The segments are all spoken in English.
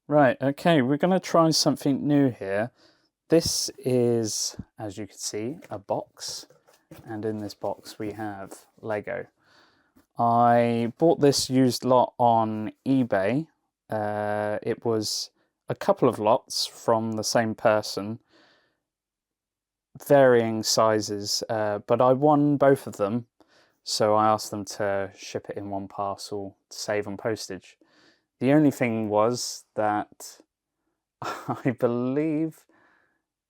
Right, okay, we're going to try something new here. This is, as you can see, a box, and in this box we have Lego. I bought this used lot on eBay. It was a couple of lots from the same person, varying sizes, but I won both of them, so I asked them to ship it in one parcel to save on postage. The only thing was that I believe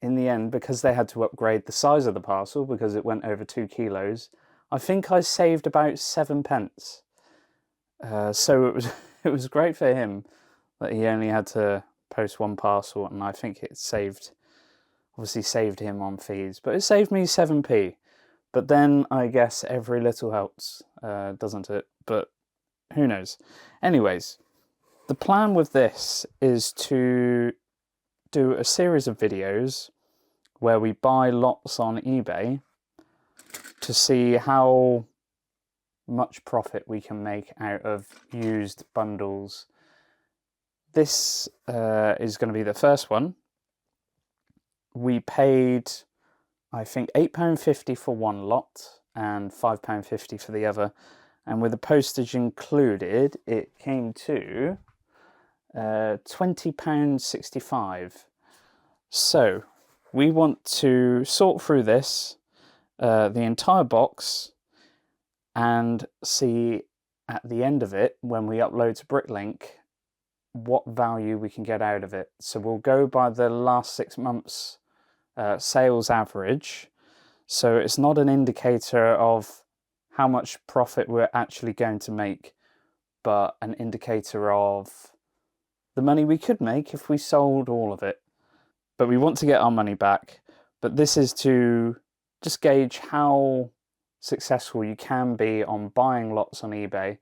in the end, because they had to upgrade the size of the parcel because it went over 2 kilos, I think I saved about 7p. So it was it was great for him that he only had to post one parcel, and I think it obviously saved him on fees, but it saved me 7p. But then I guess every little helps, doesn't it? But who knows? Anyways, the plan with this is to do a series of videos where we buy lots on eBay to see how much profit we can make out of used bundles. This is going to be the first one. We paid, I think, £8.50 for one lot and £5.50 for the other, and with the postage included it came to £20.65. So we want to sort through this, the entire box, and see at the end of it, when we upload to Bricklink, what value we can get out of it. So we'll go by the last 6 months sales average. So it's not an indicator of how much profit we're actually going to make, but an indicator of the money we could make if we sold all of it. But we want to get our money back. But this is to just gauge how successful you can be on buying lots on eBay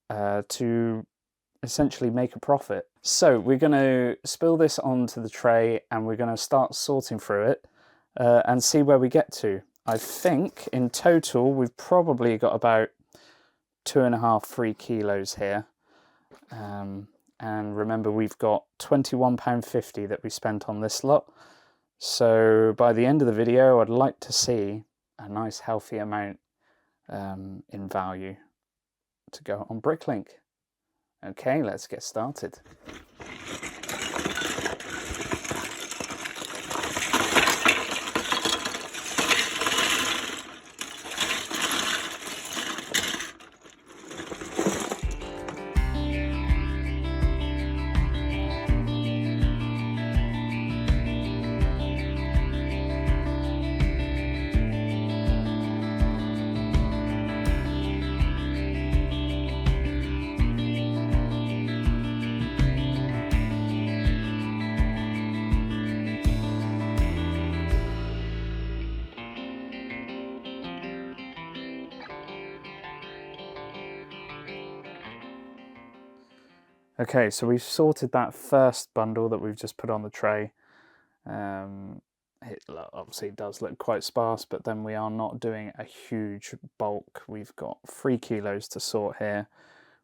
to essentially make a profit. So we're going to spill this onto the tray and we're going to start sorting through it and see where we get to. I think in total we've probably got about 2.5, 3 kilos here. And remember, we've got £21.50 that we spent on this lot. So by the end of the video, I'd like to see a nice healthy amount in value to go on Bricklink. Okay, let's get started. Okay, so we've sorted that first bundle that we've just put on the tray. It obviously does look quite sparse, but then we are not doing a huge bulk. We've got 3 kilos to sort here.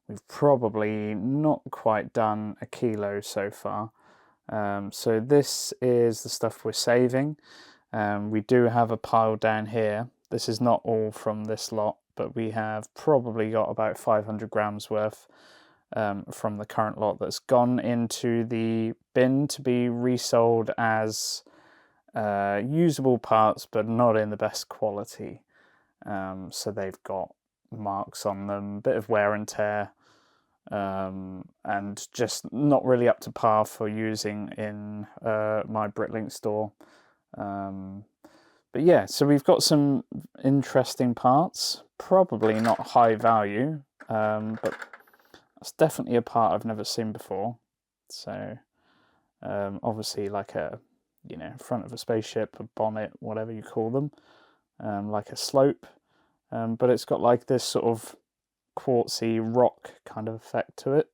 We've probably not quite done a kilo so far. So this is the stuff we're saving. We do have a pile down here. This is not all from this lot, but we have probably got about 500 grams worth from the current lot that's gone into the bin to be resold as usable parts, but not in the best quality. So they've got marks on them, bit of wear and tear, and just not really up to par for using in my Bricklink store. But yeah, so we've got some interesting parts, probably not high value, but that's definitely a part I've never seen before. So obviously like a, front of a spaceship, a bonnet, whatever you call them, like a slope, but it's got like this sort of quartzy rock kind of effect to it.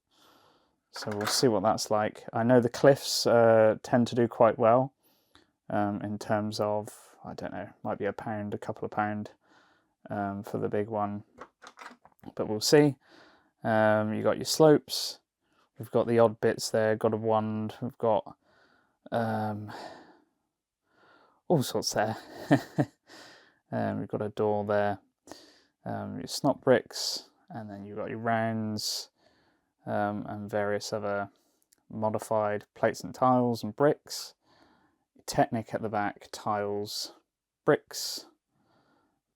So we'll see what that's like. I know the cliffs tend to do quite well in terms of, I don't know, might be a pound, a couple of pound for the big one, but we'll see. You got your slopes, We've got the odd bits there, got a wand, we've got all sorts there. We've got a door there, your snot bricks, and then you've got your rounds, and various other modified plates and tiles and bricks. Your Technic at the back, tiles, bricks,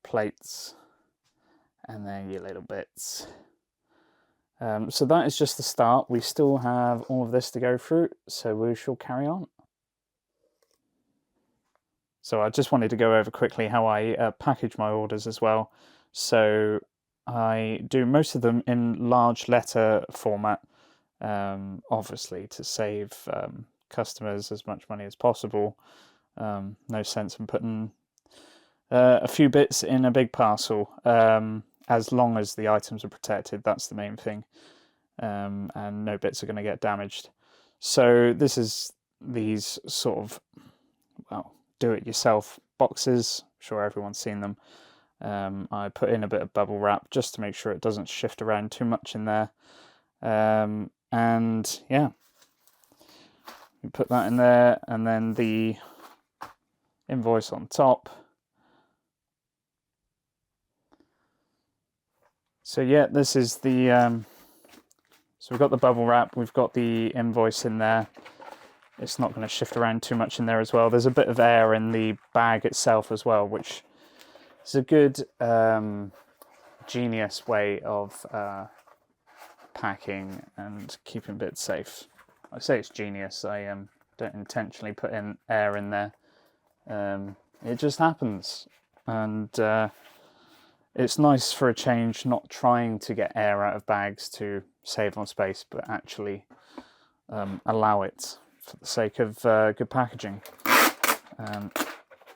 plates, and then your little bits. So that is just the start. We still have all of this to go through, so we shall carry on. So I just wanted to go over quickly how I package my orders as well. So I do most of them in large letter format, obviously to save customers as much money as possible. No sense in putting a few bits in a big parcel, as long as the items are protected. That's the main thing, and no bits are going to get damaged. So this is these sort of, well, do-it-yourself boxes. I'm sure everyone's seen them. I put in a bit of bubble wrap just to make sure it doesn't shift around too much in there. And yeah, you put that in there, and then the invoice on top. So yeah, this is the so we've got the bubble wrap, we've got the invoice in there. It's not going to shift around too much in there as well. There's a bit of air in the bag itself as well, which is a good genius way of packing and keeping bits safe. I say it's genius, I don't intentionally put in air in there. It just happens, and it's nice for a change, not trying to get air out of bags to save on space, but actually allow it for the sake of good packaging.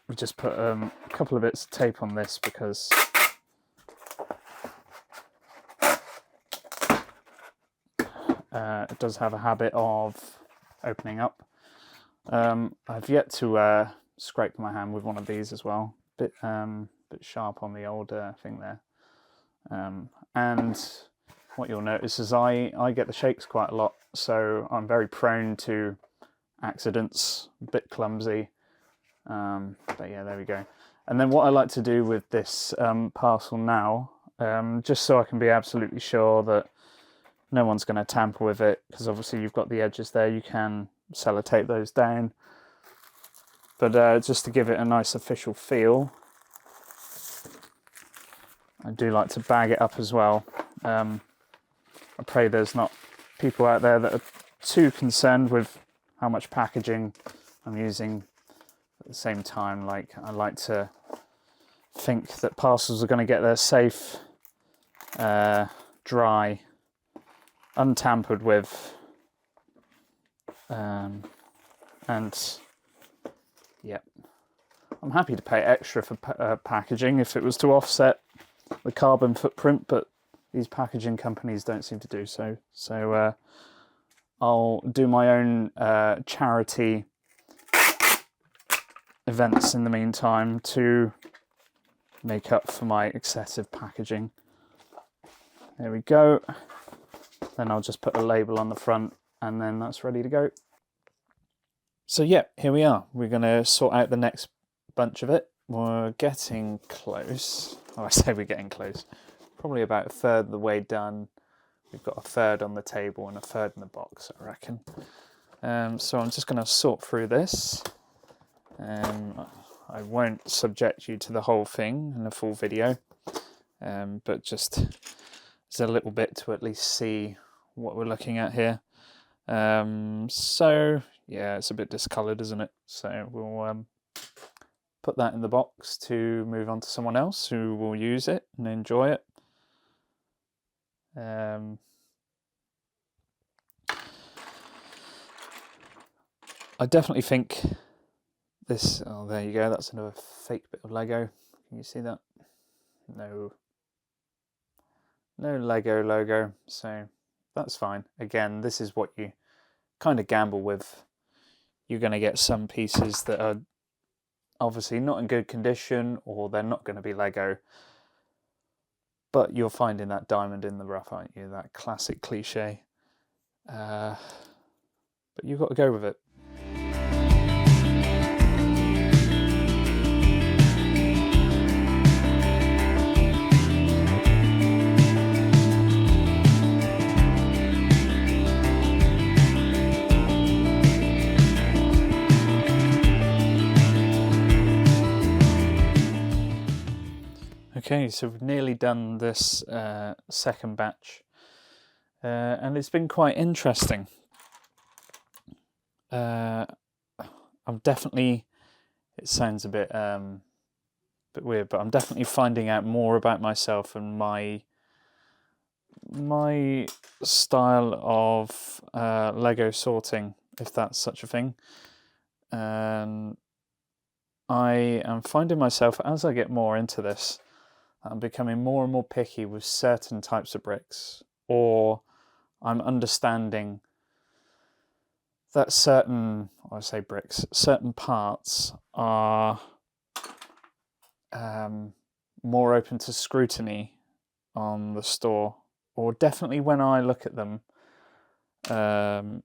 We just put a couple of bits of tape on this because it does have a habit of opening up. I've yet to scrape my hand with one of these as well. Bit sharp on the old thing there. And what you'll notice is I get the shakes quite a lot, so I'm very prone to accidents, a bit clumsy. But yeah, there we go. And then what I like to do with this parcel now, just so I can be absolutely sure that no one's going to tamper with it, because obviously you've got the edges there, you can sellotape those down. But just to give it a nice official feel, I do like to bag it up as well. I pray there's not people out there that are too concerned with how much packaging I'm using. At the same time, like, I like to think that parcels are going to get there safe, dry, untampered with, and yep, I'm happy to pay extra for packaging if it was to offset the carbon footprint, but these packaging companies don't seem to do so. So I'll do my own charity events in the meantime to make up for my excessive packaging. There we go. Then I'll just put a label on the front, and then that's ready to go. So yeah, here we are. We're going to sort out the next bunch of it. We're getting close. Oh, I say we're getting close. Probably about a third of the way done. We've got a third on the table and a third in the box, I reckon. So I'm just going to sort through this. I won't subject you to the whole thing in a full video, but just as a little bit to at least see what we're looking at here. So yeah, it's a bit discoloured, isn't it? So we'll put that in the box to move on to someone else who will use it and enjoy it. I definitely think this, oh there you go, that's another fake bit of Lego. Can you see that? No Lego logo, so that's fine. Again, this is what you kind of gamble with. You're going to get some pieces that are obviously not in good condition, or they're not going to be Lego, but you're finding that diamond in the rough, aren't you? That classic cliche. but you've got to go with it. Okay, so we've nearly done this second batch, and it's been quite interesting. I'm definitely, it sounds a bit weird, but I'm definitely finding out more about myself and my style of Lego sorting, if that's such a thing. I am finding myself, as I get more into this, I'm becoming more and more picky with certain types of bricks, or I'm understanding that certain parts are more open to scrutiny on the store, or definitely when I look at them. For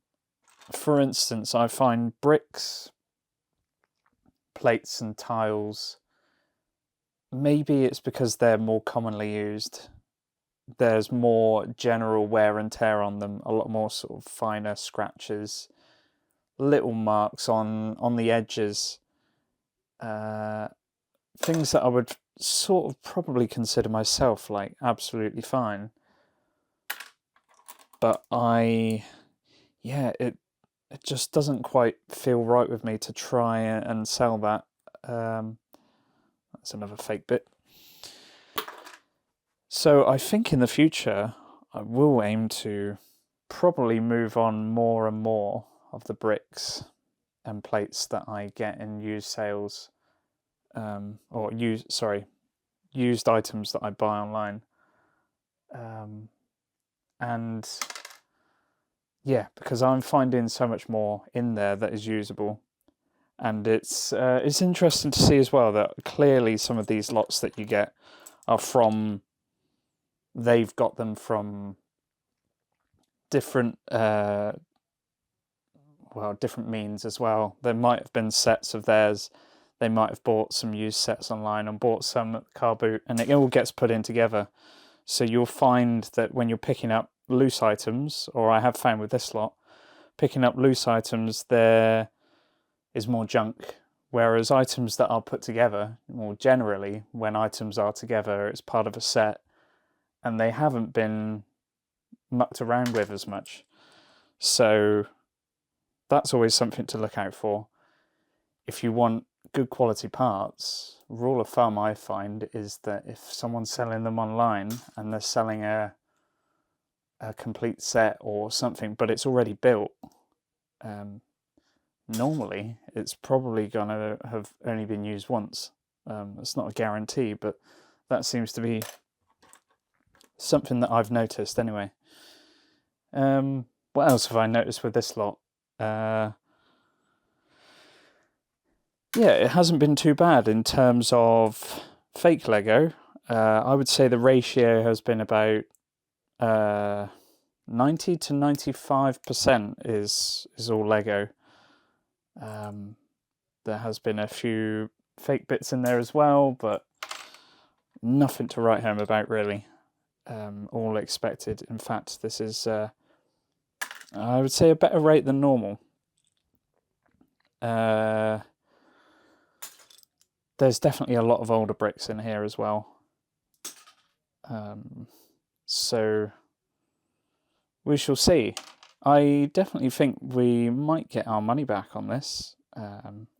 instance, I find bricks, plates and tiles, maybe it's because they're more commonly used. There's more general wear and tear on them, a lot more sort of finer scratches, little marks on the edges, things that I would sort of probably consider myself like absolutely fine. But it just doesn't quite feel right with me to try and sell that. That's another fake bit. So I think in the future I will aim to probably move on more and more of the bricks and plates that I get in used sales, used items that I buy online. And yeah, because I'm finding so much more in there that is usable. And it's interesting to see as well that clearly some of these lots that you get are they've got them from different different means as well. There might have been sets of theirs. They might have bought some used sets online and bought some at the car boot, and it all gets put in together. So you'll find that when you're picking up loose items, or I have found with this lot, picking up loose items, there is more junk. Whereas items that are put together, more generally, when items are together, it's part of a set, and they haven't been mucked around with as much. So that's always something to look out for. If you want good quality parts, rule of thumb I find is that if someone's selling them online and they're selling a complete set or something, but it's already built, normally it's probably going to have only been used once. It's not a guarantee, but that seems to be something that I've noticed anyway. What else have I noticed with this lot? It hasn't been too bad in terms of fake Lego. I would say the ratio has been about 90 to 95% is all Lego. There has been a few fake bits in there as well, but nothing to write home about really. All expected. In fact, this is, I would say, a better rate than normal. There's definitely a lot of older bricks in here as well. So we shall see. I definitely think we might get our money back on this.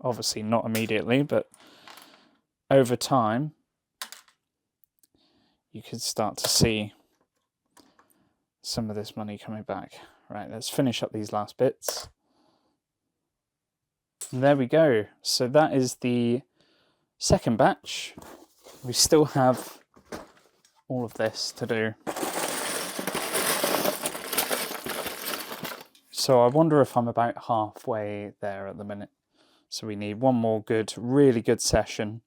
Obviously not immediately, but over time you could start to see some of this money coming back. Right, let's finish up these last bits. And there we go. So that is the second batch. We still have all of this to do. So I wonder if I'm about halfway there at the minute. So we need one more really good session.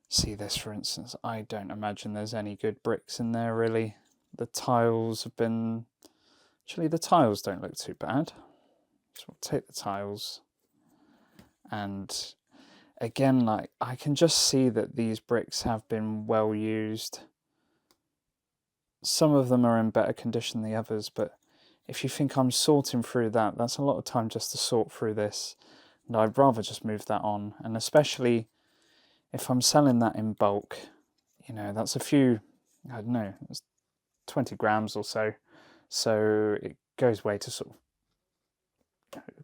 See this, for instance. I don't imagine there's any good bricks in there really. The tiles have been Actually, the tiles don't look too bad. So we'll take the tiles, and again, like, I can just see that these bricks have been well used. Some of them are in better condition than the others, but if you think I'm sorting through that, that's a lot of time just to sort through this. And I'd rather just move that on. And especially if I'm selling that in bulk, you know, that's a few, I don't know, it's 20 grams or so. So it goes way to sort of,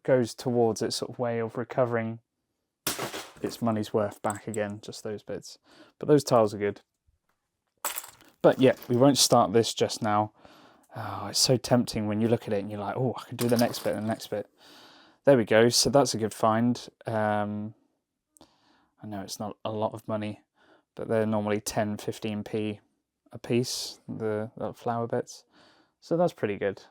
goes towards its sort of way of recovering its money's worth back again, just those bits. But those tiles are good. But yeah, we won't start this just now. Oh, it's so tempting when you look at it and you're like, oh, I can do the next bit and the next bit. There we go. So that's a good find. I know it's not a lot of money, but they're normally 10, 15p a piece, the flower bits. So that's pretty good.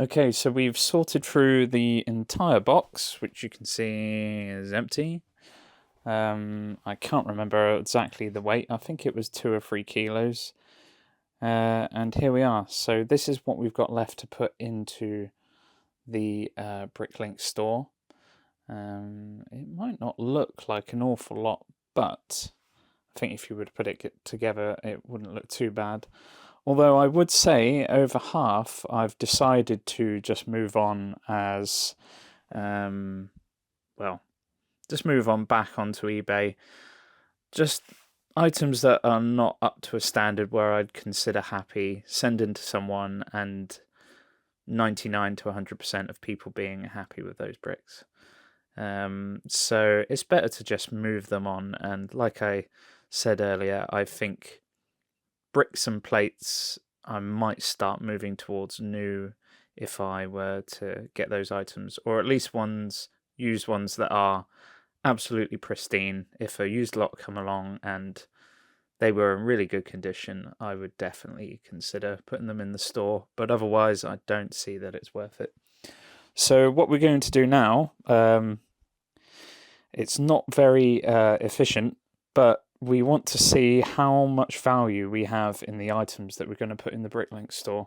Okay, so we've sorted through the entire box, which you can see is empty. I can't remember exactly the weight. I think it was 2 or 3 kilos. And here we are. So this is what we've got left to put into the Bricklink store. It might not look like an awful lot, but I think if you were to put it together, it wouldn't look too bad. Although I would say over half, I've decided to just move on as, well, just move on back onto eBay. Just items that are not up to a standard where I'd consider happy, send in to someone, and 99 to 100% of people being happy with those bricks. So it's better to just move them on. And like I said earlier, I think bricks and plates, I might start moving towards new if I were to get those items, or at least used ones that are absolutely pristine. If a used lot come along and they were in really good condition, I would definitely consider putting them in the store, but otherwise I don't see that it's worth it. So what we're going to do now, it's not very efficient, but we want to see how much value we have in the items that we're going to put in the Bricklink store.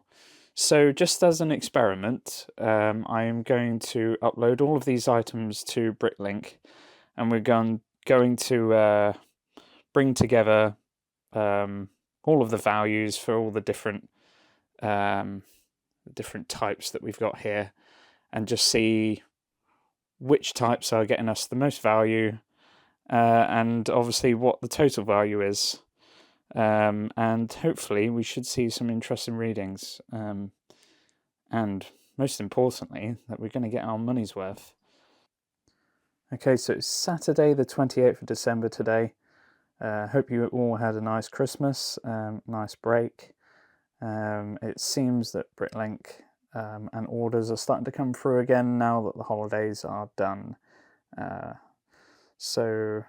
So just as an experiment, I am going to upload all of these items to Bricklink, and we're going to bring together all of the values for all the different types that we've got here, and just see which types are getting us the most value, and obviously what the total value is. And hopefully we should see some interesting readings. And most importantly, that we're going to get our money's worth. Okay, so it's Saturday the 28th of December today. Hope you all had a nice Christmas, nice break. It seems that Bricklink and orders are starting to come through again now that the holidays are done. So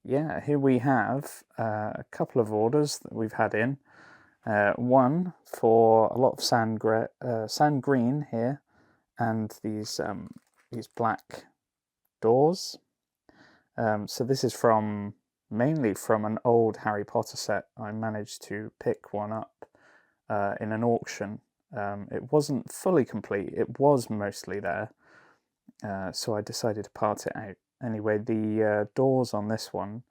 yeah, here we have a couple of orders that we've had in. One for a lot of sand green here, and these black doors. So this is mainly from an old Harry Potter set. I managed to pick one up in an auction. It wasn't fully complete, it was mostly there, so I decided to part it out. Anyway, the doors on this one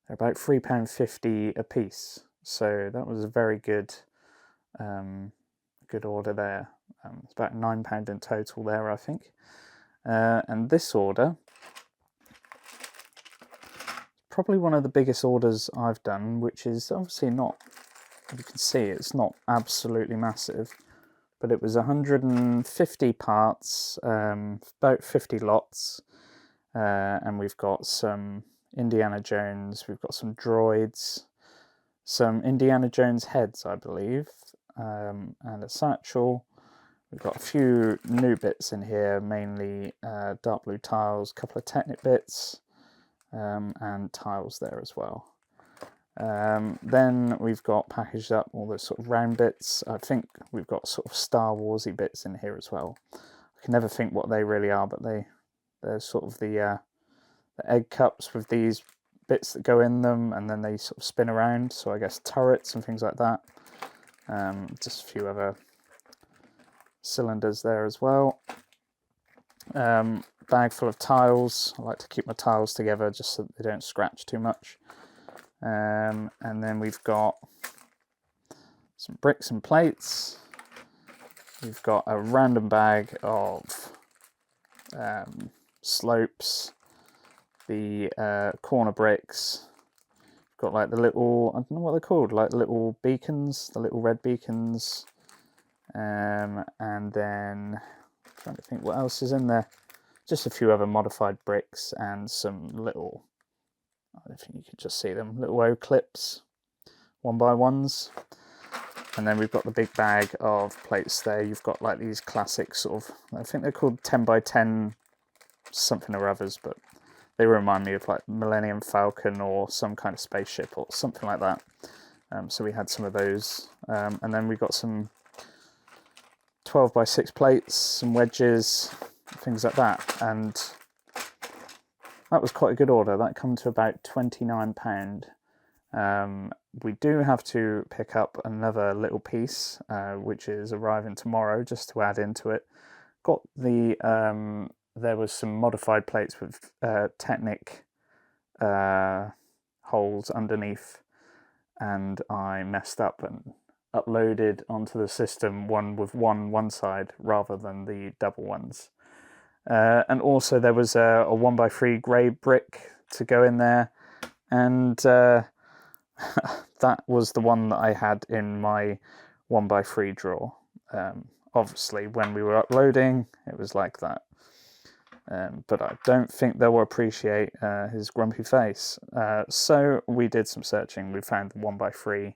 are about £3.50 a piece, so that was a very good order there. It's about £9 in total there, I think. And this order, probably one of the biggest orders I've done, which is obviously not, you can see it's not absolutely massive, but it was 150 parts, about 50 lots, and we've got some Indiana Jones, we've got some droids, some Indiana Jones heads, I believe, and a satchel. We've got a few new bits in here, mainly dark blue tiles, a couple of Technic bits, and tiles there as well. Then we've got packaged up all the sort of round bits. I think we've got sort of Star Warsy bits in here as well. I can never think what they really are, but they're sort of the egg cups with these bits that go in them, and then they sort of spin around. So I guess turrets and things like that. Just a few other cylinders there as well. Bag full of tiles. I like to keep my tiles together just so that they don't scratch too much. And then we've got some bricks and plates. We've got a random bag of slopes, the corner bricks. Got like the little, I don't know what they're called, like little beacons, the little red beacons. And then, I'm trying to think what else is in there. Just a few other modified bricks and some little, I think you can just see them, little O clips, 1x1s. And then we've got the big bag of plates there. You've got like these classic sort of, I think they're called 10x10 something or others, but they remind me of like Millennium Falcon or some kind of spaceship or something like that. So we had some of those. And then we got some 12x6 plates, some wedges, things like that. And that was quite a good order. That come to about £29. We do have to pick up another little piece, which is arriving tomorrow, just to add into it. Got the, there was some modified plates with Technic holes underneath, and I messed up and uploaded onto the system one with one side rather than the double ones. And also there was a 1x3 grey brick to go in there, and that was the one that I had in my 1x3 drawer. Obviously when we were uploading it was like that, but I don't think they will appreciate his grumpy face. So we did some searching, we found the 1x3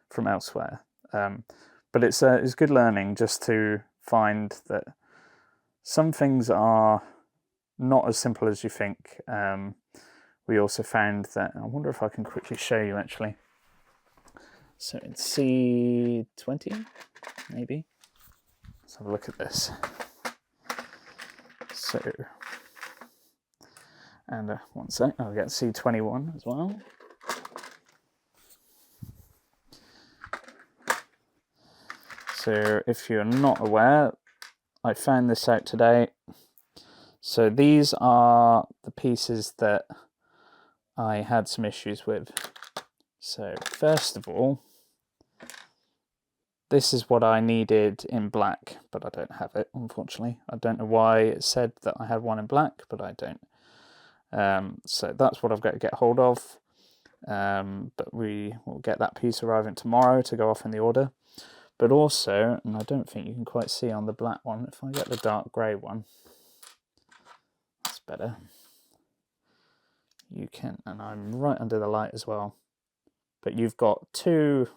from elsewhere. But it's good learning just to find that some things are not as simple as you think. We also found that, I wonder if I can quickly show you actually. So it's C20, maybe. Let's have a look at this. So, and one sec, I'll get C21 as well. So if you're not aware, I found this out today. So these are the pieces that I had some issues with. So first of all, this is what I needed in black, but I don't have it, unfortunately. I don't know why it said that I had one in black, but I don't. So that's what I've got to get hold of. But we will get that piece arriving tomorrow to go off in the order. But also, and I don't think you can quite see on the black one, if I get the dark grey one, that's better. You can, and I'm right under the light as well. But you've got two,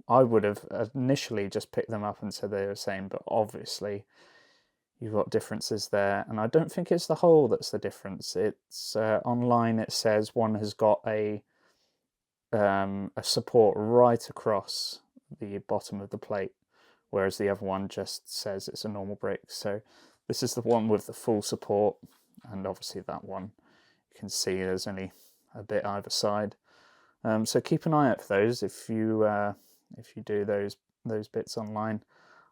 I would have initially just picked them up and said they were the same, but obviously you've got differences there. And I don't think it's the hole that's the difference. It's online it says one has got a support right across the bottom of the plate, whereas the other one just says it's a normal brick. So this is the one with the full support, and obviously that one you can see there's only a bit either side. So keep an eye out for those if you do those bits online.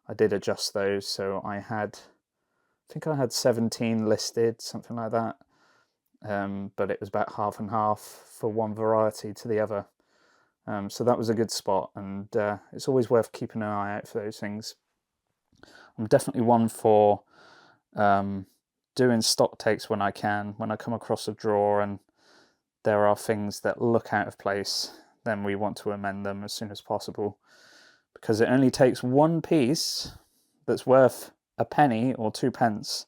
I did adjust those, so I think I had 17 listed, something like that, but it was about half and half for one variety to the other. So that was a good spot, and it's always worth keeping an eye out for those things. I'm definitely one for doing stock takes when I can. When I come across a drawer and there are things that look out of place, then we want to amend them as soon as possible, because it only takes one piece that's worth a penny or 2 pence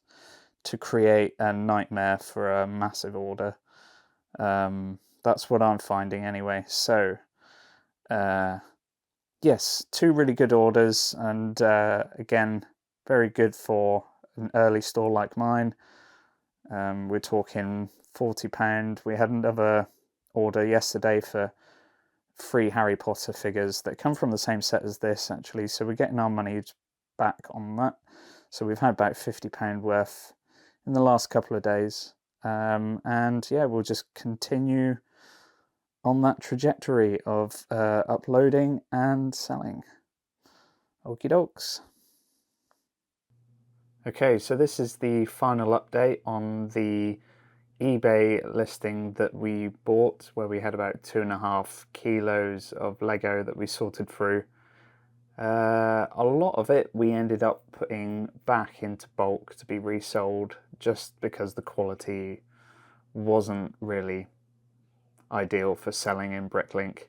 to create a nightmare for a massive order. That's what I'm finding anyway. So yes, 2 really good orders, and again, very good for an early store like mine. We're talking £40. We had another order yesterday for 3 Harry Potter figures that come from the same set as this, actually, so we're getting our money back on that. So we've had about £50 worth in the last couple of days, and yeah, we'll just continue on that trajectory of uploading and selling. Okie dokes. Okay, so this is the final update on the eBay listing that we bought, where we had about 2.5 kilos of Lego that we sorted through. A lot of it we ended up putting back into bulk to be resold, just because the quality wasn't really ideal for selling in Bricklink,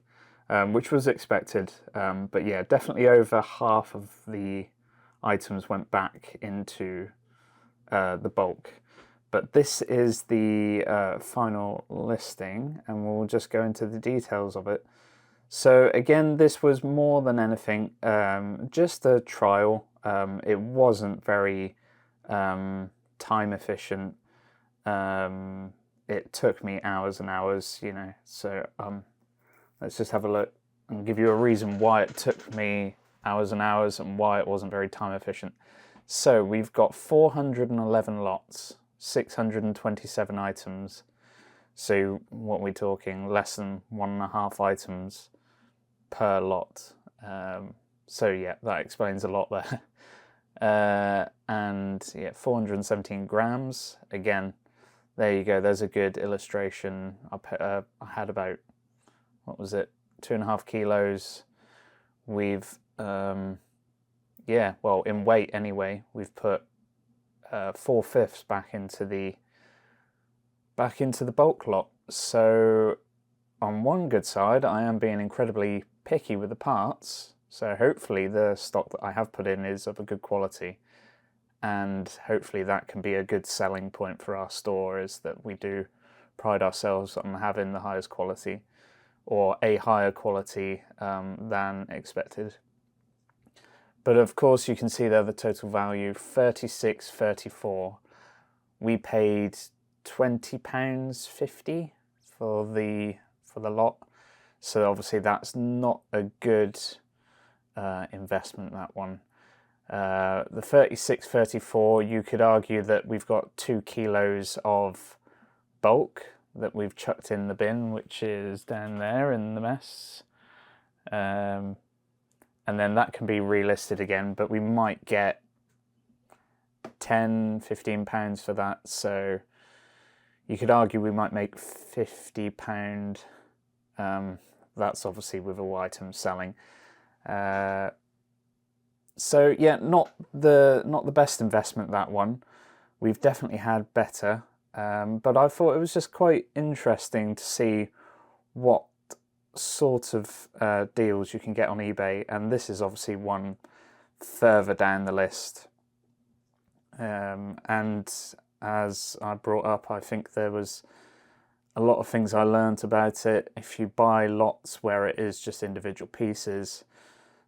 which was expected. But yeah, definitely over half of the items went back into the bulk. But this is the final listing, and we'll just go into the details of it. So again, this was more than anything just a trial. It wasn't very time efficient. It took me hours and hours, you know. So let's just have a look and give you a reason why it took me hours and hours and why it wasn't very time efficient. So we've got 411 lots, 627 items. So what we're talking, less than 1.5 items per lot. So yeah, that explains a lot there. And yeah, 417 grams. Again, there you go. There's a good illustration. I had about, what was it, 2.5 kilos. We've yeah, well, in weight anyway, we've put 4/5 back into the bulk lot. So on one good side, I am being incredibly picky with the parts. So hopefully the stock that I have put in is of a good quality, and hopefully that can be a good selling point for our store, is that we do pride ourselves on having the highest quality, or a higher quality than expected. But of course you can see there the total value, 36.34. We paid £20.50 for the lot. So obviously that's not a good investment, that one. The 36.34, you could argue that we've got 2 kilos of bulk that we've chucked in the bin, which is down there in the mess. And then that can be relisted again, but we might get £10-15 for that. So you could argue we might make £50. That's obviously with all items selling. So yeah, not the best investment, that one. We've definitely had better, but I thought it was just quite interesting to see what sort of deals you can get on eBay, and this is obviously one further down the list. And as I brought up, I think there was a lot of things I learned about it. If you buy lots where it is just individual pieces,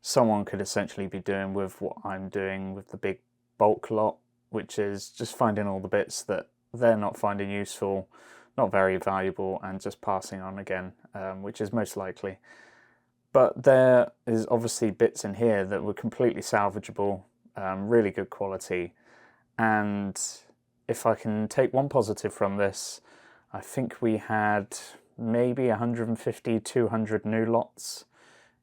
someone could essentially be doing with what I'm doing with the big bulk lot, which is just finding all the bits that they're not finding useful, not very valuable, and just passing on again, which is most likely. But there is obviously bits in here that were completely salvageable, really good quality. And if I can take one positive from this, I think we had maybe 150, 200 new lots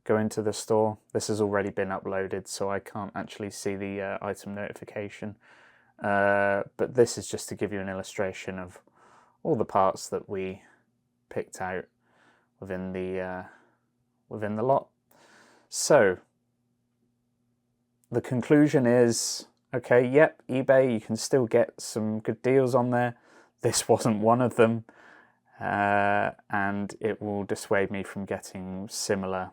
go into the store. This has already been uploaded, so I can't actually see the item notification. But this is just to give you an illustration of all the parts that we picked out within the lot. So the conclusion is, okay, yep, eBay, you can still get some good deals on there. This wasn't one of them, and it will dissuade me from getting similar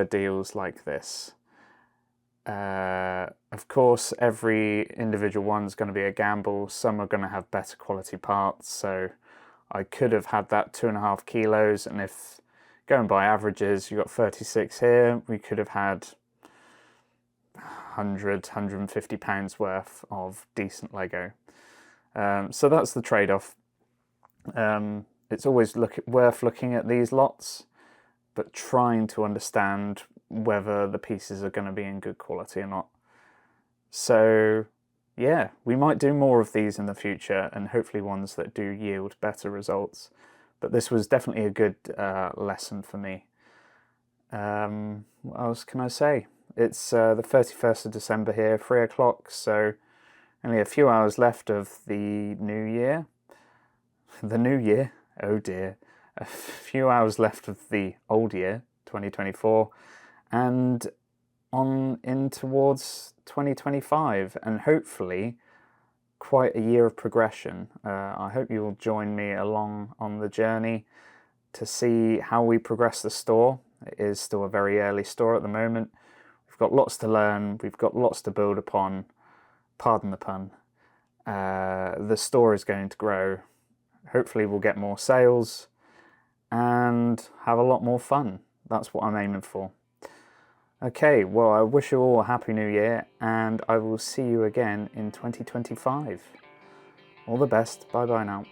deals like this. Of course, every individual one's going to be a gamble. Some are going to have better quality parts, so I could have had that 2.5 kilos, and if going by averages, you got 36 here, we could have had £150 worth of decent Lego. So that's the trade-off. It's always worth looking at these lots, but trying to understand whether the pieces are going to be in good quality or not. So yeah, we might do more of these in the future, and hopefully ones that do yield better results. But this was definitely a good lesson for me. What else can I say? it's the 31st of December here, 3 o'clock, so only a few hours left of the new year. The new year? Oh dear. A few hours left of the old year, 2024, and on in towards 2025, and hopefully quite a year of progression. I hope you will join me along on the journey to see how we progress the store. It is still a very early store at the moment. We've got lots to learn, we've got lots to build upon, pardon the pun. The store is going to grow. Hopefully we'll get more sales and have a lot more fun. That's what I'm aiming for. Okay, well, I wish you all a happy new year, and I will see you again in 2025. All the best. Bye bye now.